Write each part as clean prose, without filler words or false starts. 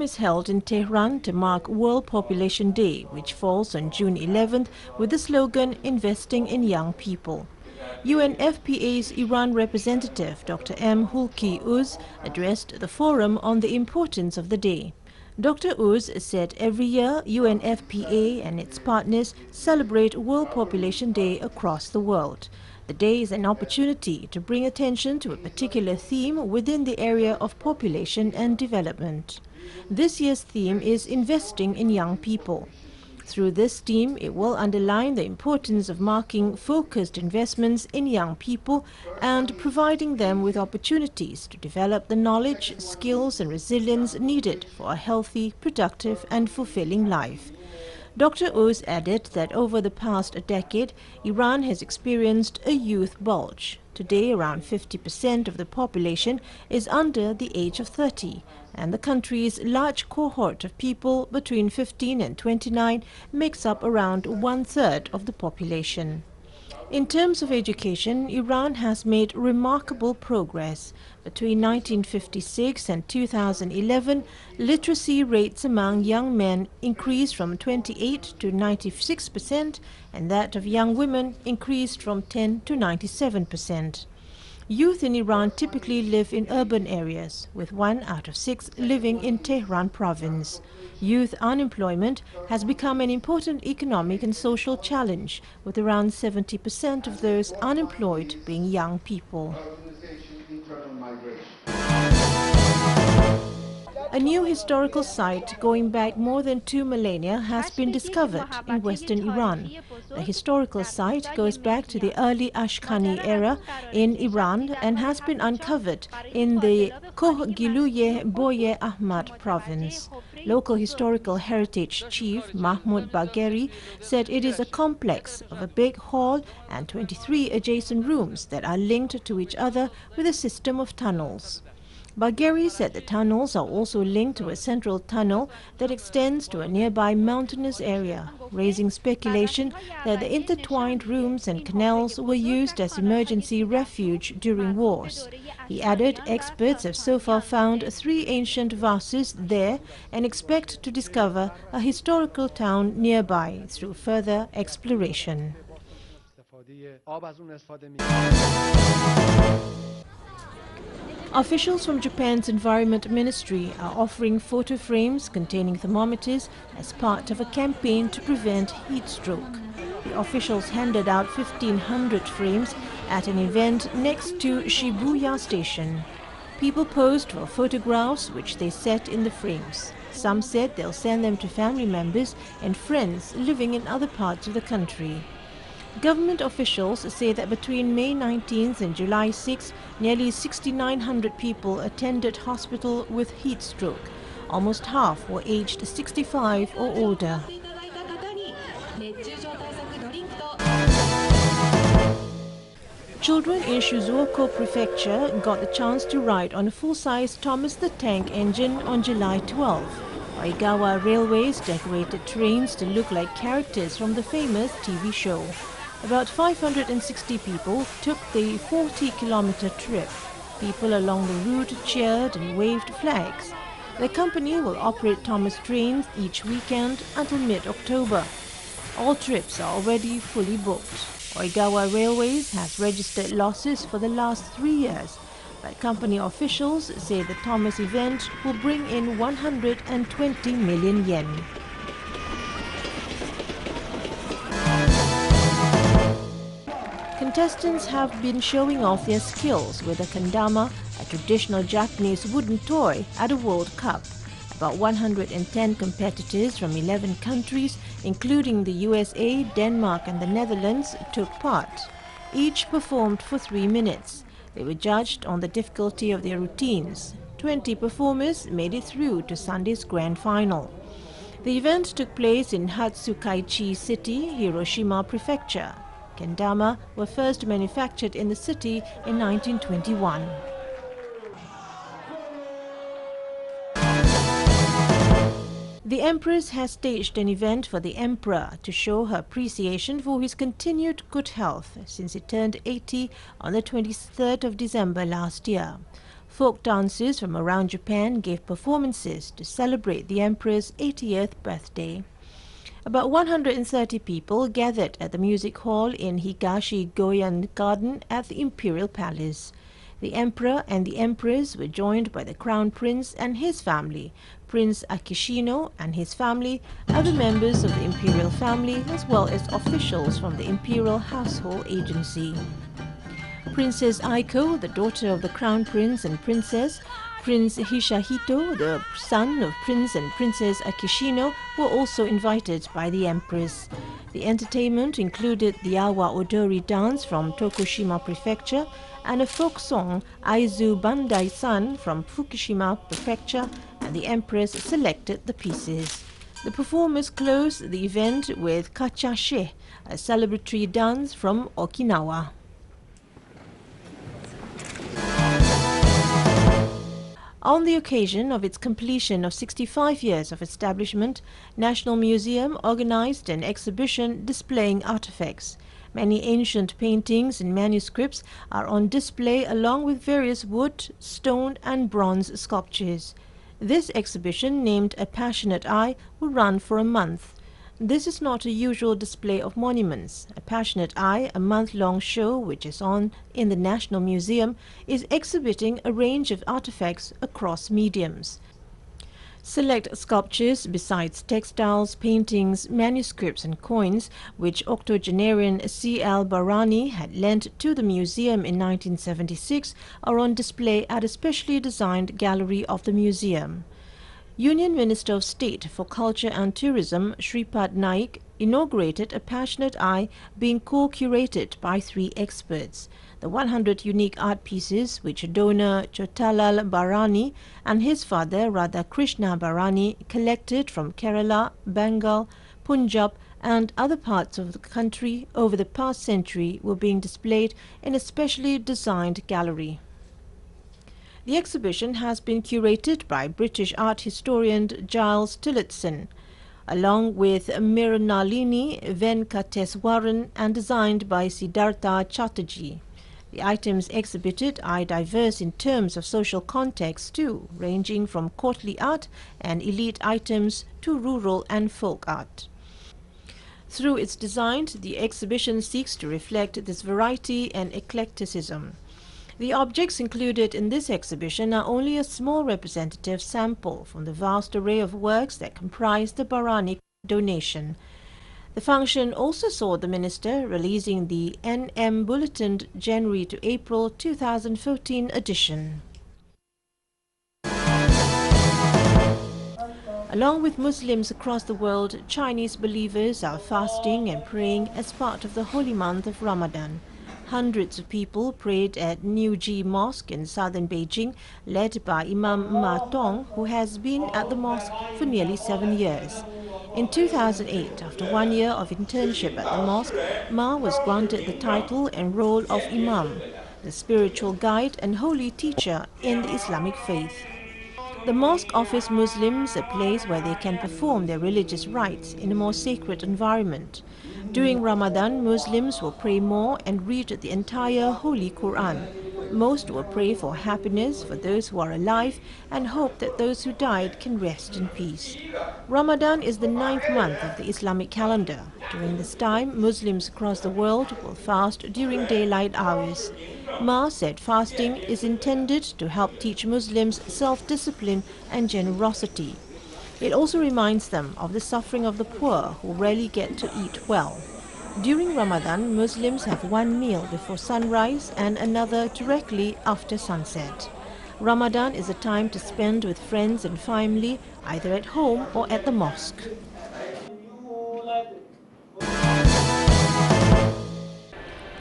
is held in Tehran to mark World Population Day, which falls on June 11th with the slogan Investing in Young People. UNFPA's Iran representative Dr. M. Hulki Uz addressed the forum on the importance of the day. Dr. Uz said every year UNFPA and its partners celebrate World Population Day across the world. The day is an opportunity to bring attention to a particular theme within the area of population and development. This year's theme is investing in young people. Through this theme, it will underline the importance of marking focused investments in young people and providing them with opportunities to develop the knowledge, skills and resilience needed for a healthy, productive and fulfilling life. Dr. Uz added that over the past decade, Iran has experienced a youth bulge. Today, around 50% of the population is under the age of 30, and the country's large cohort of people between 15 and 29 makes up around one-third of the population. In terms of education, Iran has made remarkable progress. Between 1956 and 2011, literacy rates among young men increased from 28 to 96%, and that of young women increased from 10 to 97%. Youth in Iran typically live in urban areas, with 1 out of 6 living in Tehran province. Youth unemployment has become an important economic and social challenge, with around 70% of those unemployed being young people. A new historical site going back more than 2 millennia has been discovered in western Iran. The historical site goes back to the early Ashkani era in Iran and has been uncovered in the Koh-Giluye Boye Ahmad province. Local historical heritage chief Mahmoud Bagheri said it is a complex of a big hall and 23 adjacent rooms that are linked to each other with a system of tunnels. Bagheri said the tunnels are also linked to a central tunnel that extends to a nearby mountainous area, raising speculation that the intertwined rooms and canals were used as emergency refuge during wars. He added experts have so far found 3 ancient vases there and expect to discover a historical town nearby through further exploration. Officials from Japan's Environment Ministry are offering photo frames containing thermometers as part of a campaign to prevent heat stroke. The officials handed out 1,500 frames at an event next to Shibuya Station. People posed for photographs which they set in the frames. Some said they'll send them to family members and friends living in other parts of the country. Government officials say that between May 19th and July 6th, nearly 6,900 people attended hospital with heat stroke. Almost half were aged 65 or older. Children in Shizuoka Prefecture got the chance to ride on a full-size Thomas the Tank engine on July 12. Oigawa Railways decorated trains to look like characters from the famous TV show. About 560 people took the 40-kilometer trip. People along the route cheered and waved flags. The company will operate Thomas trains each weekend until mid-October. All trips are already fully booked. Oigawa Railways has registered losses for the last 3 years, but company officials say the Thomas event will bring in 120 million yen. Contestants have been showing off their skills with a kendama, a traditional Japanese wooden toy, at a World Cup. About 110 competitors from 11 countries, including the USA, Denmark and the Netherlands, took part. Each performed for 3 minutes. They were judged on the difficulty of their routines. 20 performers made it through to Sunday's grand final. The event took place in Hatsukaichi City, Hiroshima Prefecture. Kendama were first manufactured in the city in 1921. The Empress has staged an event for the Emperor to show her appreciation for his continued good health since he turned 80 on the 23rd of December last year. Folk dancers from around Japan gave performances to celebrate the emperor's 80th birthday. About 130 people gathered at the music hall in Higashi Goyan Garden at the Imperial Palace. The emperor and the empress were joined by the crown prince and his family, Prince Akishino and his family, other members of the imperial family, as well as officials from the Imperial Household Agency. Princess Aiko, the daughter of the crown prince and princess, Prince Hishihito, the son of Prince and Princess Akishino, were also invited by the Empress. The entertainment included the Awa Odori dance from Tokushima Prefecture and a folk song, Aizu Bandai-san, from Fukushima Prefecture, and the Empress selected the pieces. The performers closed the event with Kachashe, a celebratory dance from Okinawa. On the occasion of its completion of 65 years of establishment, National Museum organized an exhibition displaying artifacts. Many ancient paintings and manuscripts are on display along with various wood, stone and bronze sculptures. This exhibition, named A Passionate Eye, will run for a month. This is not a usual display of monuments. A Passionate Eye, a month-long show which is on in the National Museum, is exhibiting a range of artifacts across mediums. Select sculptures besides textiles, paintings, manuscripts and coins, which octogenarian C.L. Barani had lent to the museum in 1976, are on display at a specially designed gallery of the museum. Union Minister of State for Culture and Tourism Shripad Naik inaugurated A Passionate Eye, being co-curated by 3 experts. The 100 unique art pieces which donor Chotalal Barani and his father Radhakrishna Barani collected from Kerala, Bengal, Punjab and other parts of the country over the past century were being displayed in a specially designed gallery. The exhibition has been curated by British art historian Giles Tillotson, along with Mirnalini Venkateswaran, and designed by Siddhartha Chatterjee. The items exhibited are diverse in terms of social context too, ranging from courtly art and elite items to rural and folk art. Through its design, the exhibition seeks to reflect this variety and eclecticism. The objects included in this exhibition are only a small representative sample from the vast array of works that comprise the Barani donation. The function also saw the Minister releasing the NM Bulletin January to April 2015 edition. Along with Muslims across the world, Chinese believers are fasting and praying as part of the holy month of Ramadan. Hundreds of people prayed at New Ji Mosque in southern Beijing, led by Imam Ma Tong, who has been at the mosque for nearly 7 years. In 2008, after 1 year of internship at the mosque, Ma was granted the title and role of Imam, the spiritual guide and holy teacher in the Islamic faith. The mosque offers Muslims a place where they can perform their religious rites in a more sacred environment. During Ramadan, Muslims will pray more and read the entire Holy Quran. Most will pray for happiness for those who are alive and hope that those who died can rest in peace. Ramadan is the 9th month of the Islamic calendar. During this time, Muslims across the world will fast during daylight hours. Ma said fasting is intended to help teach Muslims self-discipline and generosity. It also reminds them of the suffering of the poor who rarely get to eat well. During Ramadan, Muslims have 1 meal before sunrise and another directly after sunset. Ramadan is a time to spend with friends and family, either at home or at the mosque.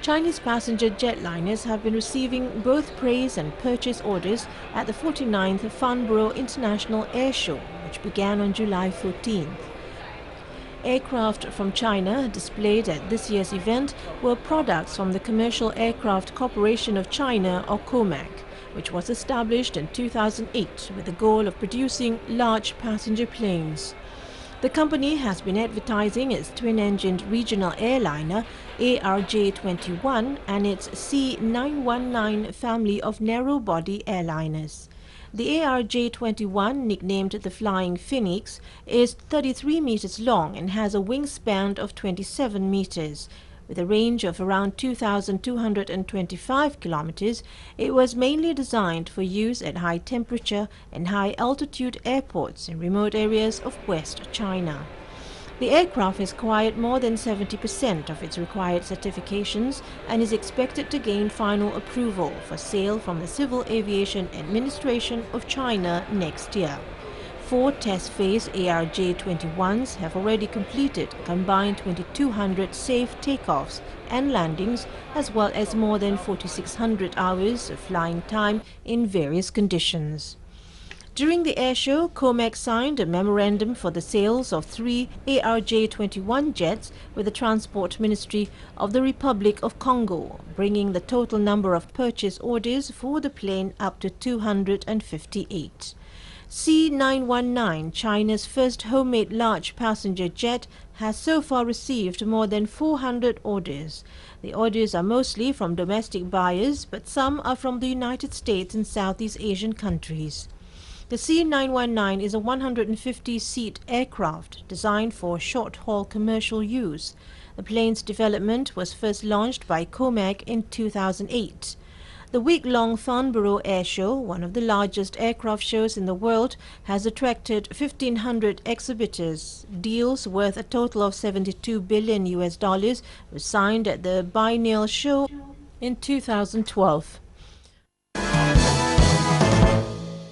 Chinese passenger jetliners have been receiving both praise and purchase orders at the 49th Farnborough International Air Show, which began on July 14th. Aircraft from China displayed at this year's event were products from the Commercial Aircraft Corporation of China, or COMAC, which was established in 2008 with the goal of producing large passenger planes. The company has been advertising its twin-engined regional airliner ARJ-21 and its C919 family of narrow-body airliners. The ARJ-21, nicknamed the Flying Phoenix, is 33 meters long and has a wingspan of 27 meters. With a range of around 2,225 kilometers, it was mainly designed for use at high temperature and high altitude airports in remote areas of West China. The aircraft has acquired more than 70% of its required certifications and is expected to gain final approval for sale from the Civil Aviation Administration of China next year. 4 test-phase ARJ-21s have already completed a combined 2,200 safe takeoffs and landings, as well as more than 4,600 hours of flying time in various conditions. During the airshow, COMAC signed a memorandum for the sales of 3 ARJ-21 jets with the Transport Ministry of the Republic of Congo, bringing the total number of purchase orders for the plane up to 258. C919, China's first homemade large passenger jet, has so far received more than 400 orders. The orders are mostly from domestic buyers, but some are from the United States and Southeast Asian countries. The C919 is a 150-seat aircraft designed for short-haul commercial use. The plane's development was first launched by COMAC in 2008. The week-long Farnborough Air Show, one of the largest aircraft shows in the world, has attracted 1,500 exhibitors. Deals worth a total of $72 billion were signed at the biennial show in 2012.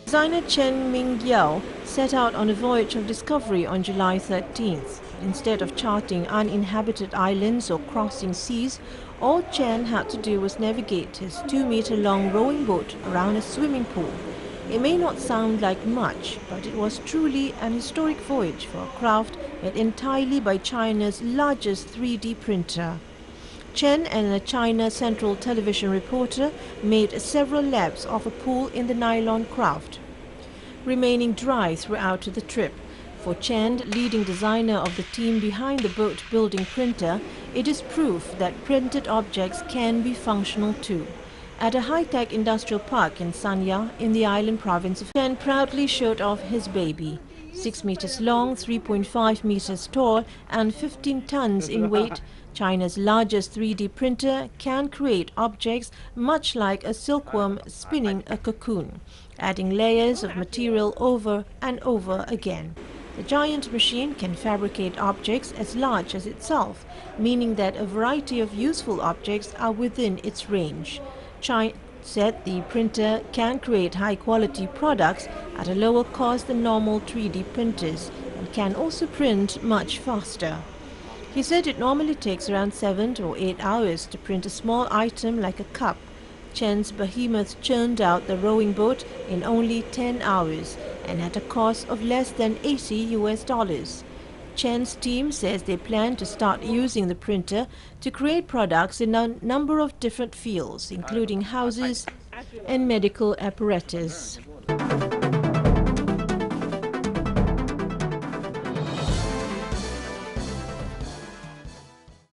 Designer Chen Mingyao set out on a voyage of discovery on July 13th. Instead of charting uninhabited islands or crossing seas, all Chen had to do was navigate his 2-meter-long rowing boat around a swimming pool. It may not sound like much, but it was truly an historic voyage for a craft made entirely by China's largest 3D printer. Chen and a China Central Television reporter made several laps of a pool in the nylon craft, remaining dry throughout the trip. For Chen, leading designer of the team behind the boat-building printer, it is proof that printed objects can be functional too. At a high-tech industrial park in Sanya, in the island province of Chen, proudly showed off his baby. 6 meters long, 3.5 meters tall, and 15 tons in weight, China's largest 3D printer can create objects much like a silkworm spinning a cocoon, adding layers of material over and over again. The giant machine can fabricate objects as large as itself, meaning that a variety of useful objects are within its range. China said the printer can create high-quality products at a lower cost than normal 3D printers and can also print much faster. He said it normally takes around 7 or 8 hours to print a small item like a cup. Chen's behemoth churned out the rowing boat in only 10 hours and at a cost of less than $80. Chen's team says they plan to start using the printer to create products in a number of different fields, including houses and medical apparatus.